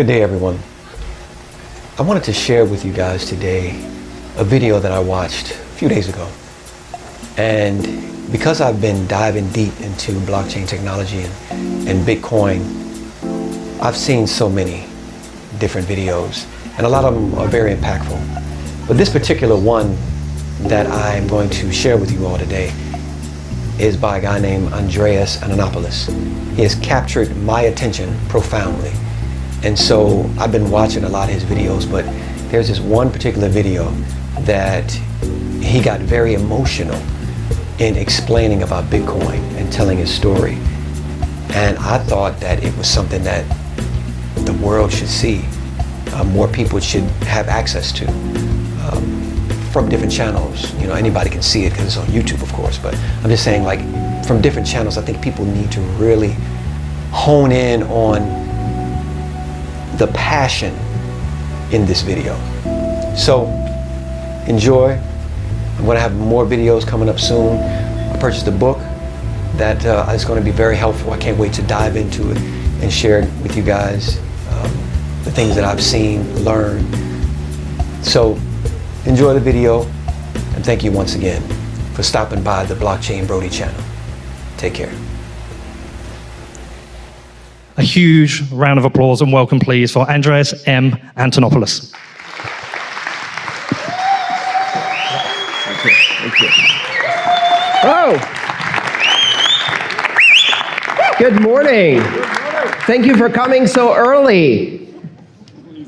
Good day, everyone. I wanted to share with you guys today a video that I watched a few days ago. And because I've been diving deep into blockchain technology and Bitcoin, I've seen so many different videos, and a lot of them are very impactful. But this particular one that I'm going to share with you all today is by a guy named Andreas Antonopoulos. He has captured my attention profoundly. And so I've been watching a lot of his videos, but there's this one particular video that he got very emotional in explaining about Bitcoin and telling his story. And I thought that it was something that the world should see, more people should have access to from different channels. You know, anybody can see it because it's on YouTube, of course, but I'm just saying, like, from different channels, I think people need to really hone in on the passion in this video. So enjoy. I'm going to have more videos coming up soon. I purchased a book that is going to be very helpful. I can't wait to dive into it and share with you guys the things that I've seen, learned. So enjoy the video, and thank you once again for stopping by the Blockchain Brody channel. Take care. A huge round of applause and welcome, please, for Andreas M. Antonopoulos. Thank you. Thank you. Oh! Good morning. Thank you for coming so early.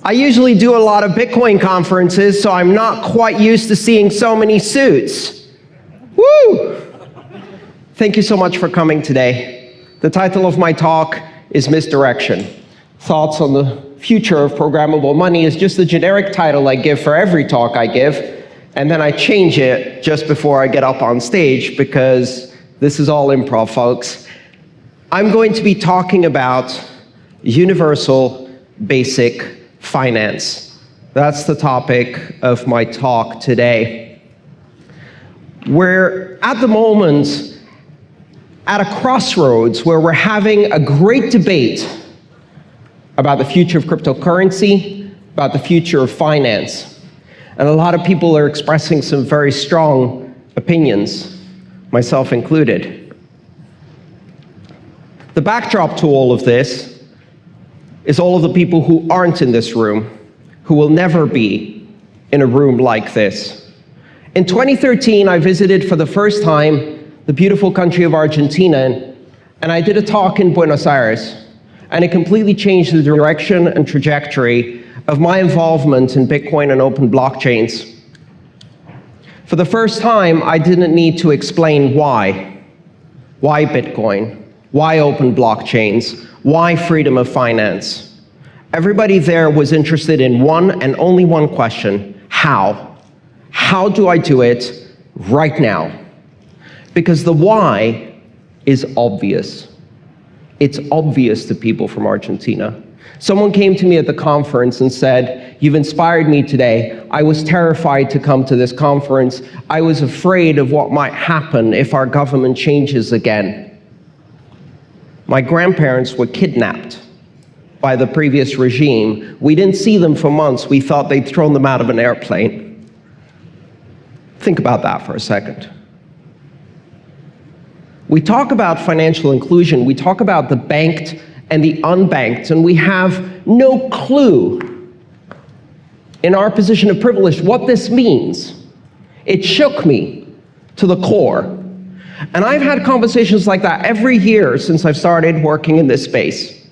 I usually do a lot of Bitcoin conferences, so I'm not quite used to seeing so many suits. Woo! Thank you so much for coming today. The title of my talk is Misdirection. Thoughts on the future of programmable money is just the generic title I give for every talk I give, and then I change it just before I get up on stage because this is all improv, folks. I'm going to be talking about universal basic finance. That's the topic of my talk today. We're at the moment at a crossroads where we're having a great debate about the future of cryptocurrency, about the future of finance. And a lot of people are expressing some very strong opinions, myself included. The backdrop to all of this is all of the people who aren't in this room, who will never be in a room like this. In 2013, I visited for the first time the beautiful country of Argentina, and I did a talk in Buenos Aires, and it completely changed the direction and trajectory of my involvement in Bitcoin and open blockchains. For the first time, I didn't need to explain why. Why Bitcoin? Why open blockchains? Why freedom of finance? Everybody there was interested in one and only one question: how? How do I do it right now? Because the why is obvious. It's obvious to people from Argentina. Someone came to me at the conference and said, "You've inspired me today. I was terrified to come to this conference. I was afraid of what might happen if our government changes again. My grandparents were kidnapped by the previous regime. We didn't see them for months. We thought they'd thrown them out of an airplane." Think about that for a second. We talk about financial inclusion, we talk about the banked and the unbanked, and we have no clue in our position of privilege what this means. It shook me to the core. And I've had conversations like that every year since I've started working in this space.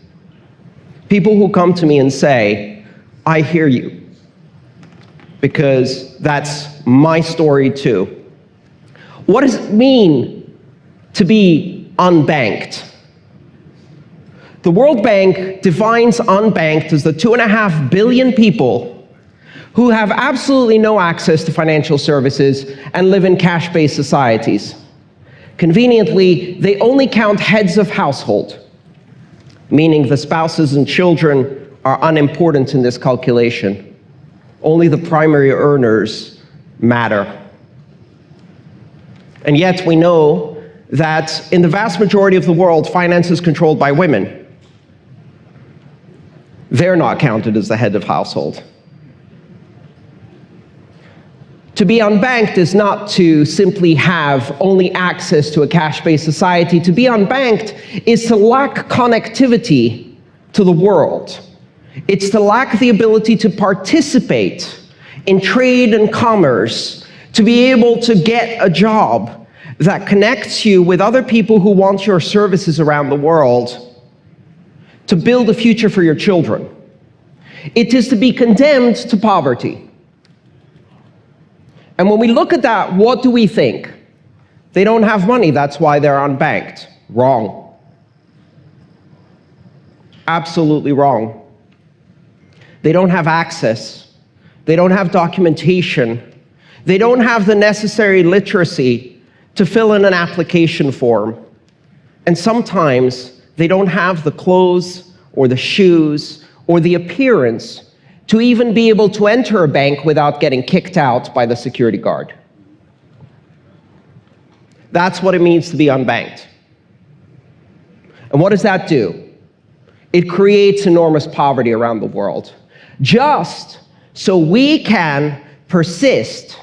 People who come to me and say, "I hear you," because that's my story too. What does it mean to be unbanked? The World Bank defines unbanked as the 2.5 billion people who have absolutely no access to financial services and live in cash-based societies. Conveniently, they only count heads of household, meaning the spouses and children are unimportant in this calculation. Only the primary earners matter. And yet we know that in the vast majority of the world, finance is controlled by women. They're not counted as the head of household. To be unbanked is not to simply have only access to a cash-based society. To be unbanked is to lack connectivity to the world. It's to lack the ability to participate in trade and commerce, to be able to get a job that connects you with other people who want your services around the world, to build a future for your children. It is to be condemned to poverty. And when we look at that, what do we think? They don't have money, that's why they're unbanked. Wrong. Absolutely wrong. They don't have access. They don't have documentation. They don't have the necessary literacy to fill in an application form. And sometimes they don't have the clothes or the shoes or the appearance to even be able to enter a bank without getting kicked out by the security guard. That's what it means to be unbanked. And what does that do? It creates enormous poverty around the world, just so we can persist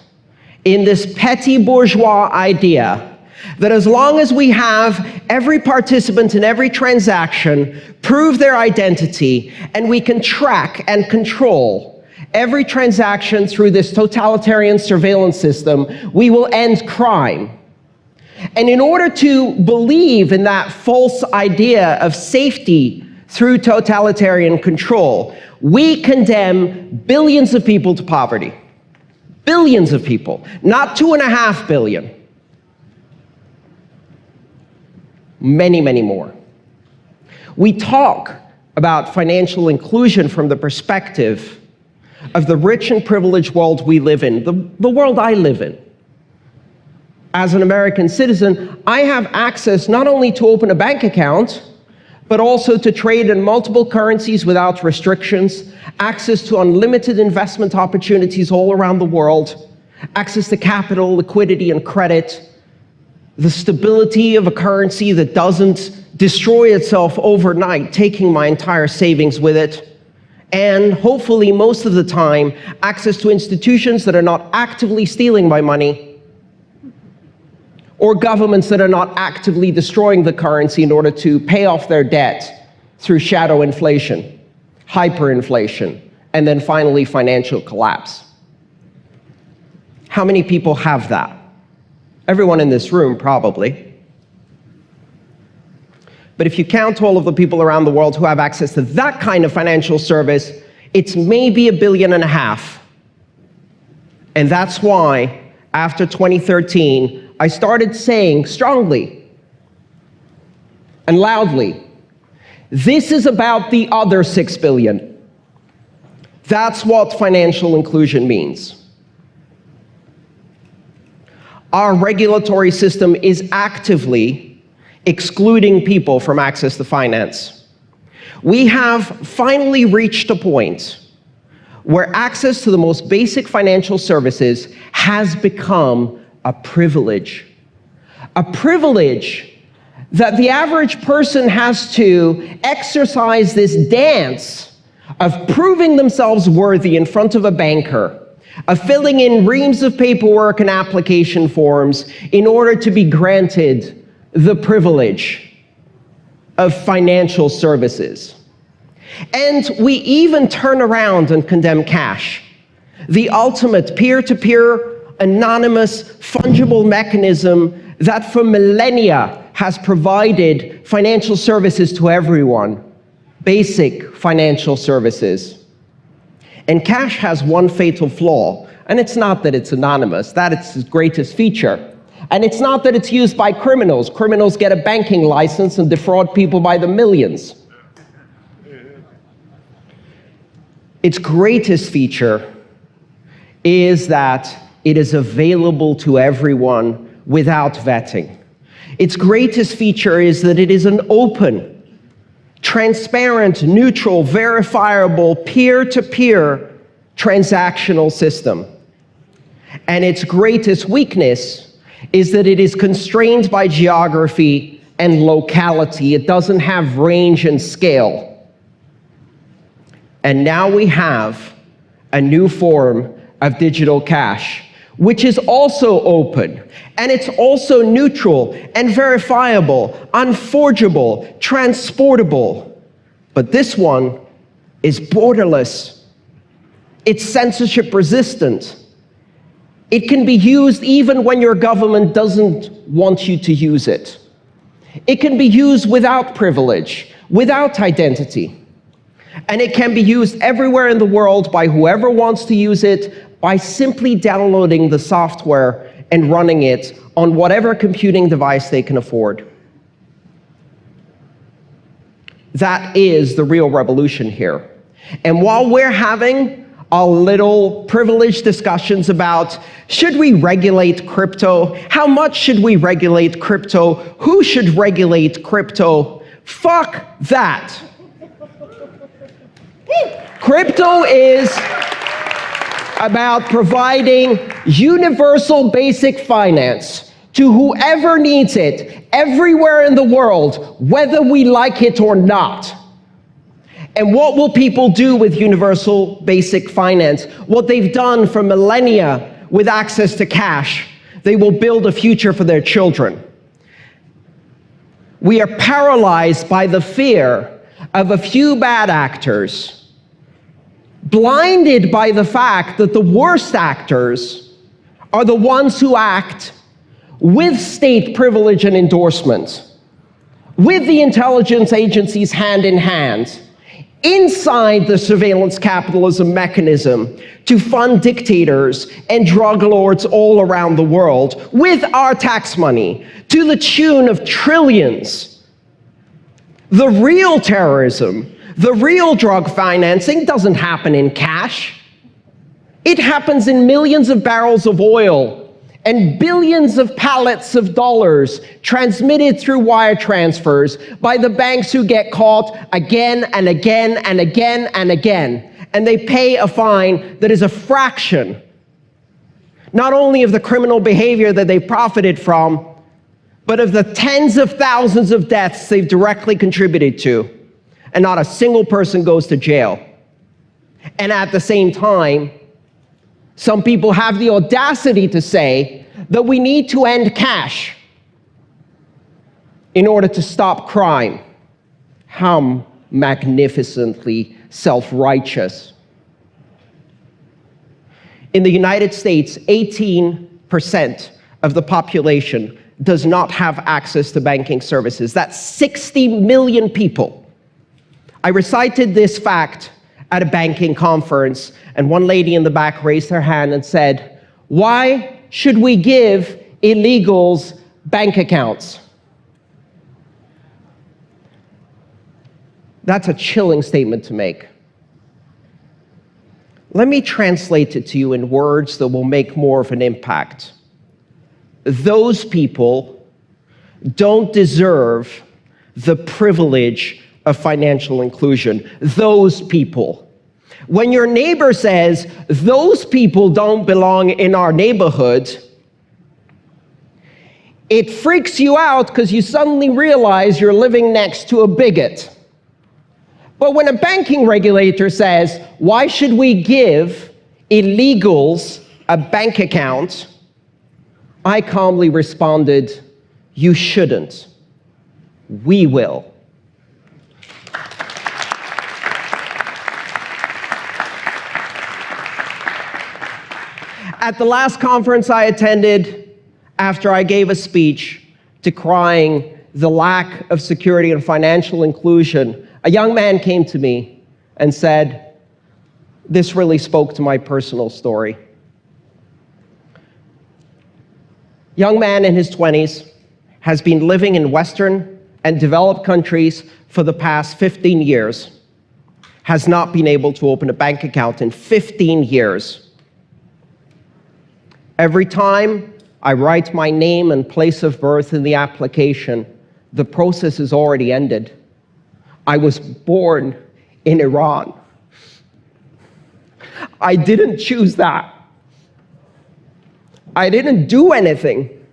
in this petty bourgeois idea that as long as we have every participant in every transaction prove their identity, and we can track and control every transaction through this totalitarian surveillance system, we will end crime. And in order to believe in that false idea of safety through totalitarian control, we condemn billions of people to poverty. Billions of people, not 2.5 billion. Many, many more. We talk about financial inclusion from the perspective of the rich and privileged world we live in, the world I live in. As an American citizen, I have access not only to open a bank account, but also to trade in multiple currencies without restrictions, access to unlimited investment opportunities all around the world, access to capital, liquidity, and credit, the stability of a currency that doesn't destroy itself overnight, taking my entire savings with it, and hopefully most of the time, access to institutions that are not actively stealing my money, or governments that are not actively destroying the currency in order to pay off their debt through shadow inflation, hyperinflation, and then finally financial collapse. How many people have that? Everyone in this room, probably. But if you count all of the people around the world who have access to that kind of financial service, it's maybe 1.5 billion. And that's why, after 2013, I started saying strongly and loudly, this is about the other 6 billion. That's what financial inclusion means. Our regulatory system is actively excluding people from access to finance. We have finally reached a point where access to the most basic financial services has become a privilege. A privilege that the average person has to exercise this dance of proving themselves worthy in front of a banker, of filling in reams of paperwork and application forms in order to be granted the privilege of financial services. And we even turn around and condemn cash, the ultimate peer-to-peer, anonymous, fungible mechanism that for millennia has provided financial services to everyone, basic financial services. And cash has one fatal flaw, and it's not that it's anonymous, that it's its greatest feature. And it's not that it's used by criminals. Criminals get a banking license and defraud people by the millions. Its greatest feature is that it is available to everyone without vetting. Its greatest feature is that it is an open, transparent, neutral, verifiable, peer-to-peer transactional system. And its greatest weakness is that it is constrained by geography and locality. It doesn't have range and scale. And now we have a new form of digital cash, which is also open, and it's also neutral and verifiable, unforgeable, transportable. But this one is borderless. It's censorship resistant. It can be used even when your government doesn't want you to use it. It can be used without privilege, without identity. And it can be used everywhere in the world by whoever wants to use it by simply downloading the software and running it on whatever computing device they can afford. That is the real revolution here. And while we're having our little privileged discussions about, should we regulate crypto? How much should we regulate crypto? Who should regulate crypto? Fuck that. Crypto is about providing universal basic finance to whoever needs it, everywhere in the world, whether we like it or not. And what will people do with universal basic finance? What they've done for millennia with access to cash. They will build a future for their children. We are paralyzed by the fear of a few bad actors, blinded by the fact that the worst actors are the ones who act with state privilege and endorsement, with the intelligence agencies hand in hand, inside the surveillance capitalism mechanism to fund dictators and drug lords all around the world with our tax money to the tune of trillions. The real terrorism, the real drug financing doesn't happen in cash. It happens in millions of barrels of oil and billions of pallets of dollars transmitted through wire transfers by the banks who get caught again and again and again and again. And they pay a fine that is a fraction, not only of the criminal behavior that they profited from, but of the tens of thousands of deaths they've directly contributed to. And not a single person goes to jail. And at the same time, some people have the audacity to say that we need to end cash in order to stop crime. How magnificently self-righteous. In the United States, 18% of the population does not have access to banking services. That's 60 million people. I recited this fact at a banking conference, and one lady in the back raised her hand and said, "Why should we give illegals bank accounts?" That's a chilling statement to make. Let me translate it to you in words that will make more of an impact. Those people don't deserve the privilege of financial inclusion. Those people. When your neighbor says, those people don't belong in our neighborhood, it freaks you out because you suddenly realize you're living next to a bigot. But when a banking regulator says, why should we give illegals a bank account? I calmly responded, you shouldn't. We will. At the last conference I attended, after I gave a speech decrying the lack of security and financial inclusion, a young man came to me and said, this really spoke to my personal story. Young man in his 20s has been living in Western and developed countries for the past 15 years, has not been able to open a bank account in 15 years. Every time I write my name and place of birth in the application, the process is already ended. I was born in Iran. I didn't choose that. I didn't do anything.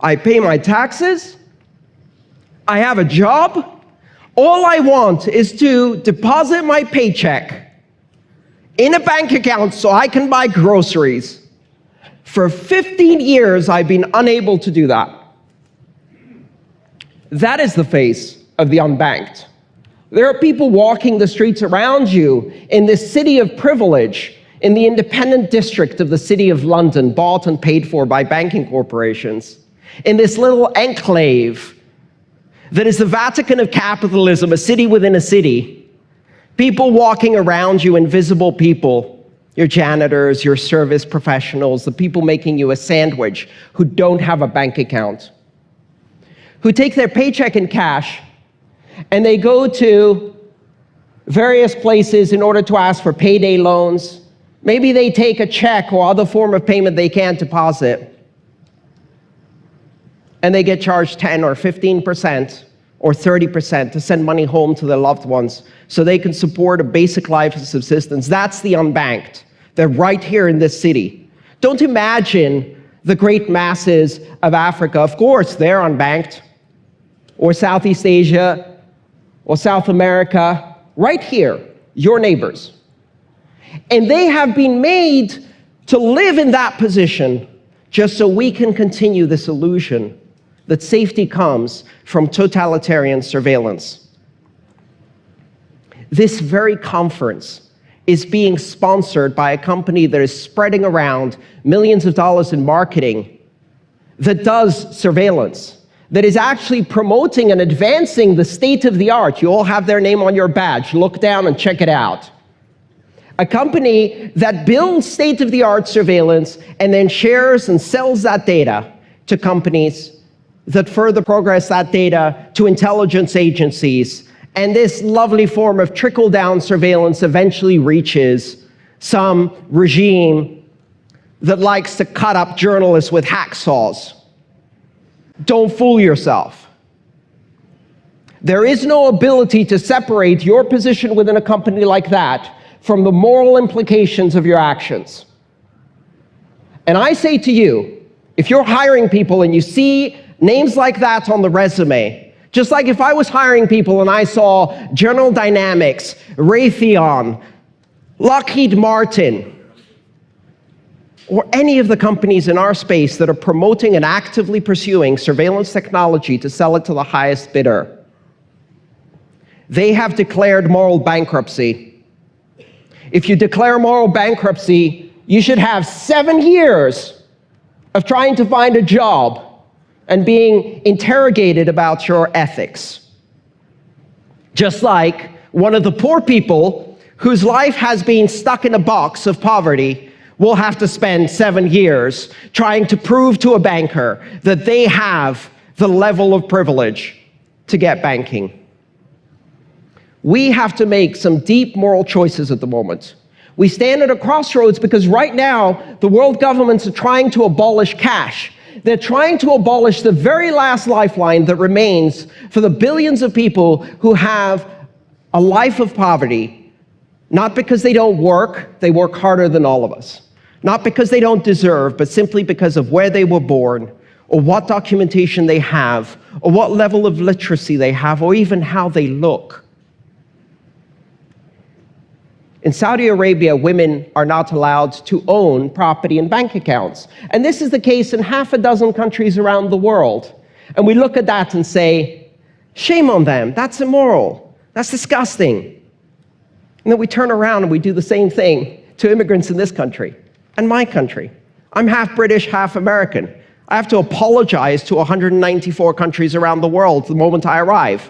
I pay my taxes. I have a job. All I want is to deposit my paycheck in a bank account so I can buy groceries. For 15 years, I've been unable to do that. That is the face of the unbanked. There are people walking the streets around you in this city of privilege, in the independent district of the City of London, bought and paid for by banking corporations, in this little enclave that is the Vatican of capitalism, a city within a city. People walking around you, invisible people, your janitors, your service professionals, the people making you a sandwich who don't have a bank account, who take their paycheck in cash and they go to various places in order to ask for payday loans. Maybe they take a check or other form of payment they can't deposit, and they get charged 10 or 15% or 30% to send money home to their loved ones so they can support a basic life of subsistence. That's the unbanked. They're right here in this city. Don't imagine the great masses of Africa. Of course, they're unbanked. Or Southeast Asia, or South America, right here, your neighbors. And they have been made to live in that position just so we can continue this illusion that safety comes from totalitarian surveillance. This very conference is being sponsored by a company that is spreading around millions of dollars in marketing that does surveillance, that is actually promoting and advancing the state of the art. You all have their name on your badge. Look down and check it out. A company that builds state-of-the-art surveillance and then shares and sells that data to companies that further progress that data to intelligence agencies. And this lovely form of trickle-down surveillance eventually reaches some regime that likes to cut up journalists with hacksaws. Don't fool yourself. There is no ability to separate your position within a company like that from the moral implications of your actions. And I say to you, if you're hiring people and you see names like that on the resume, just like if I was hiring people and I saw General Dynamics, Raytheon, Lockheed Martin, or any of the companies in our space that are promoting and actively pursuing surveillance technology to sell it to the highest bidder, they have declared moral bankruptcy. If you declare moral bankruptcy, you should have 7 years of trying to find a job and being interrogated about your ethics. Just like one of the poor people whose life has been stuck in a box of poverty will have to spend 7 years trying to prove to a banker that they have the level of privilege to get banking. We have to make some deep moral choices at the moment. We stand at a crossroads because right now, the world governments are trying to abolish cash. They're trying to abolish the very last lifeline that remains for the billions of people who have a life of poverty, not because they don't work, they work harder than all of us. Not because they don't deserve, but simply because of where they were born, or what documentation they have, or what level of literacy they have, or even how they look. In Saudi Arabia, women are not allowed to own property and bank accounts. And this is the case in half a dozen countries around the world. And we look at that and say, shame on them, that's immoral, that's disgusting. And then we turn around and we do the same thing to immigrants in this country and my country. I'm half British, half American. I have to apologize to 194 countries around the world the moment I arrive.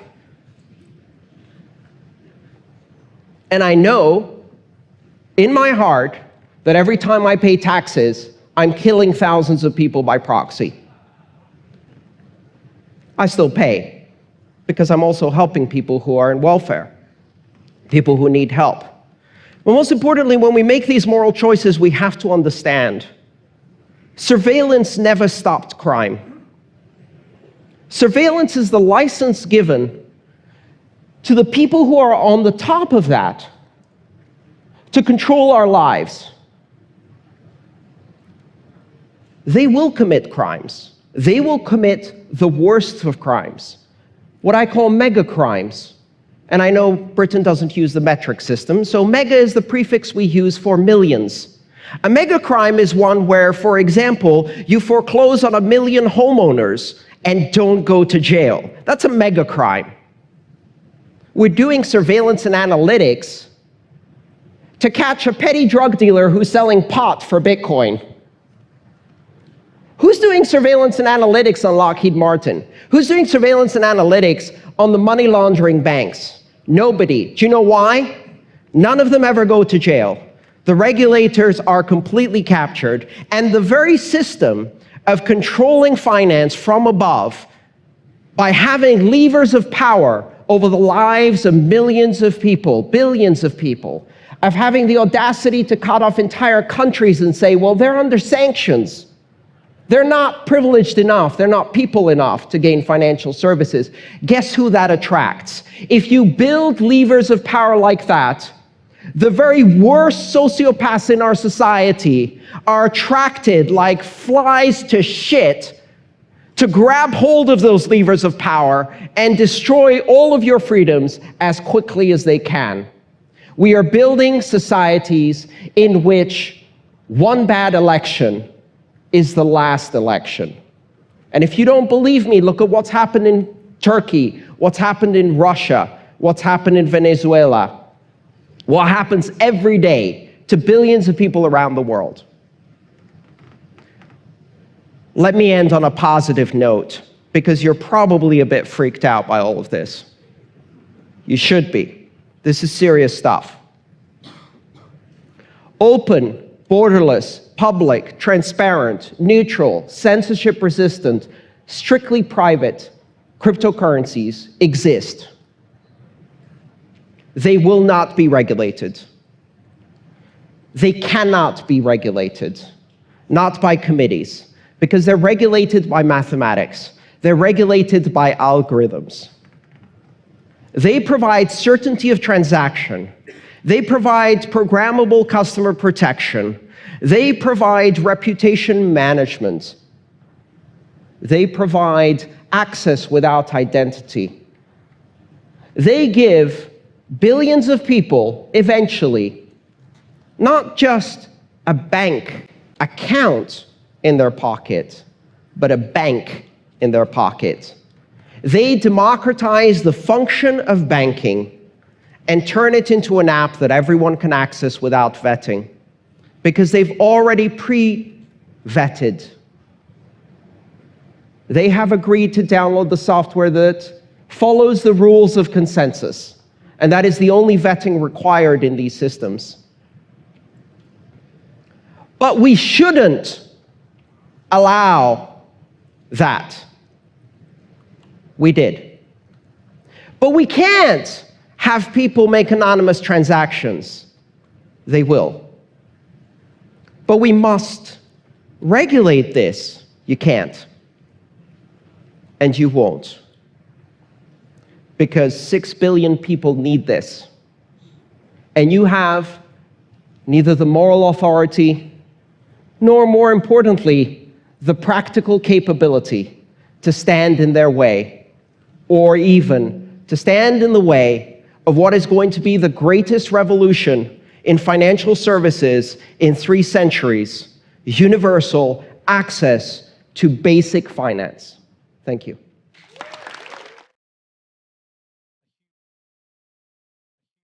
And I know in my heart that every time I pay taxes, I'm killing thousands of people by proxy. I still pay because I'm also helping people who are in welfare, people who need help. But most importantly, when we make these moral choices, we have to understand surveillance never stopped crime. Surveillance is the license given to the people who are on the top of that to control our lives. They will commit crimes. They will commit the worst of crimes, what I call mega crimes, And I know Britain doesn't use the metric system, so mega is the prefix we use for millions. A mega crime is one where, for example, you foreclose on 1 million homeowners and don't go to jail. That's a mega crime. We're doing surveillance and analytics to catch a petty drug dealer who's selling pot for Bitcoin. Who's doing surveillance and analytics on Lockheed Martin? Who's doing surveillance and analytics on the money laundering banks? Nobody. Do you know why? None of them ever go to jail. The regulators are completely captured, and the very system of controlling finance from above by having levers of power over the lives of millions of people, billions of people, of having the audacity to cut off entire countries and say, well, they're under sanctions. They're not privileged enough, they're not people enough to gain financial services. Guess who that attracts? If you build levers of power like that, the very worst sociopaths in our society are attracted like flies to shit to grab hold of those levers of power and destroy all of your freedoms as quickly as they can. We are building societies in which one bad election is the last election. And if you don't believe me, look at what's happened in Turkey, what's happened in Russia, what's happened in Venezuela, what happens every day to billions of people around the world. Let me end on a positive note, because you're probably a bit freaked out by all of this. You should be. This is serious stuff. Open, borderless, public, transparent, neutral, censorship-resistant, strictly private cryptocurrencies exist. They will not be regulated. They cannot be regulated, not by committees, because they're regulated by mathematics. They're regulated by algorithms. They provide certainty of transaction. They provide programmable customer protection. They provide reputation management. They provide access without identity. They give billions of people, eventually, not just a bank account in their pocket, but a bank in their pocket. They democratize the function of banking and turn it into an app that everyone can access without vetting, because they've already pre-vetted. They have agreed to download the software that follows the rules of consensus, and that is the only vetting required in these systems. But we shouldn't allow that. We did. But we can't have people make anonymous transactions. They will. But we must regulate this. You can't. And you won't. Because 6 billion people need this. And you have neither the moral authority, nor, more importantly, the practical capability to stand in their way, or even to stand in the way of what is going to be the greatest revolution in financial services in 3 centuries: universal access to basic finance. Thank you.